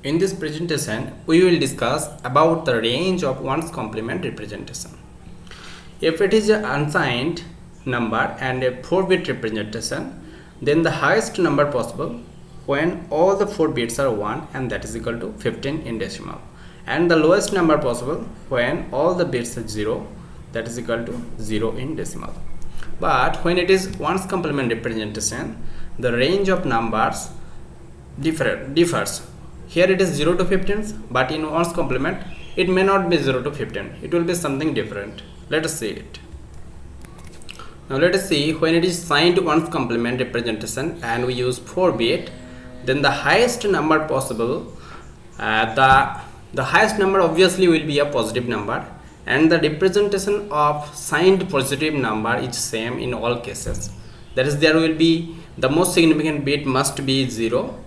In this presentation, we will discuss about the range of 1's complement representation. If it is an unsigned number and a 4-bit representation, then the highest number possible when all the 4 bits are 1, and that is equal to 15 in decimal, and the lowest number possible when all the bits are 0, that is equal to 0 in decimal. But when it is 1's complement representation, the range of numbers differs. Here it is 0 to 15, but in 1's complement it may not be 0 to 15, it will be something different. Let us see it. Now let us see, when it is signed 1's complement representation and we use 4-bit, then the highest number possible, the highest number obviously will be a positive number, and the representation of signed positive number is same in all cases. That is, there will be the most significant bit must be 0,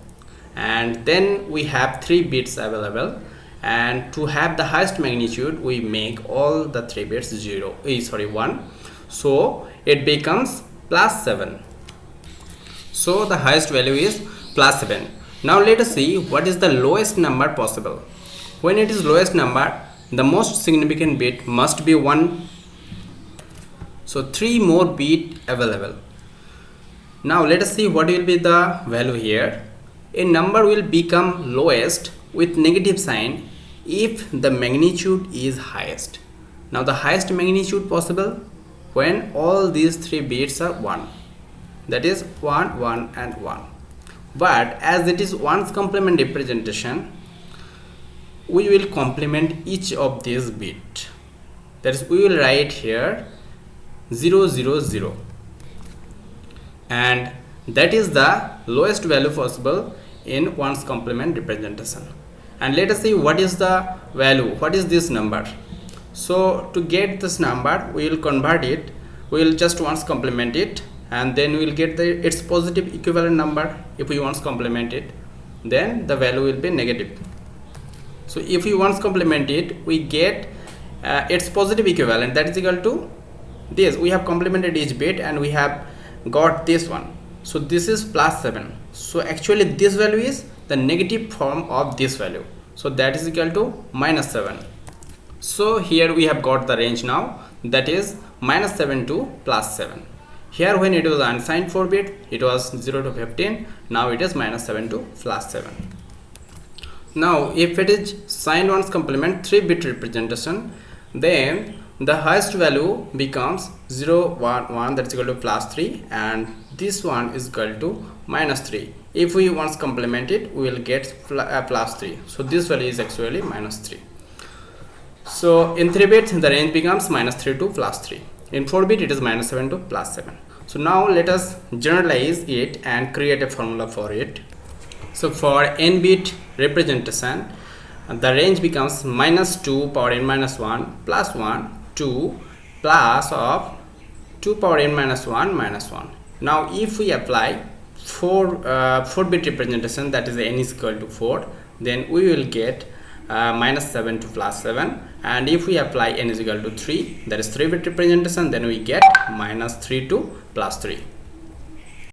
and then we have 3 bits available, and to have the highest magnitude we make all the 3 bits 1, so it becomes plus 7. So the highest value is plus 7. Now let us see what is the lowest number possible. When it is lowest number, the most significant bit must be 1, so 3 more bits available. Now let us see what will be the value here. A number will become lowest with negative sign if the magnitude is highest. Now the highest magnitude possible when all these 3 bits are 1, that is 1, 1 and 1. But as it is 1's complement representation, we will complement each of these bits. That is, we will write here 0, 0, 0, and that is the lowest value possible in 1's complement representation. And let us see what is the value, what is this number. So to get this number, we will convert it, we will just 1's complement it, and then we will get its positive equivalent number. If we 1's complement it, then the value will be negative. So if we 1's complement it, we get its positive equivalent, that is equal to this. We have complemented each bit and we have got this one, so this is plus 7. So actually this value is the negative form of this value, so that is equal to minus 7. So here we have got the range now, that is minus 7 to plus 7. Here when it was unsigned 4-bit, it was 0 to 15, now it is minus 7 to plus 7. Now if it is signed 1's complement 3-bit representation, then the highest value becomes 0, 1, 1, that's equal to plus 3, and this one is equal to minus 3. If we 1's complement it, we will get plus 3, so this value is actually minus 3. So in 3-bit the range becomes minus 3 to plus 3. In 4-bit it is minus 7 to plus 7. So now let us generalize it and create a formula for it. So for n-bit representation, the range becomes minus 2 power n minus 1 plus 1 to plus of 2 power n minus 1 minus 1. Now if we apply 4-bit representation, that is n is equal to 4, then we will get minus 7 to plus 7, and if we apply n is equal to 3, that is 3-bit representation, then we get minus 3 to plus 3.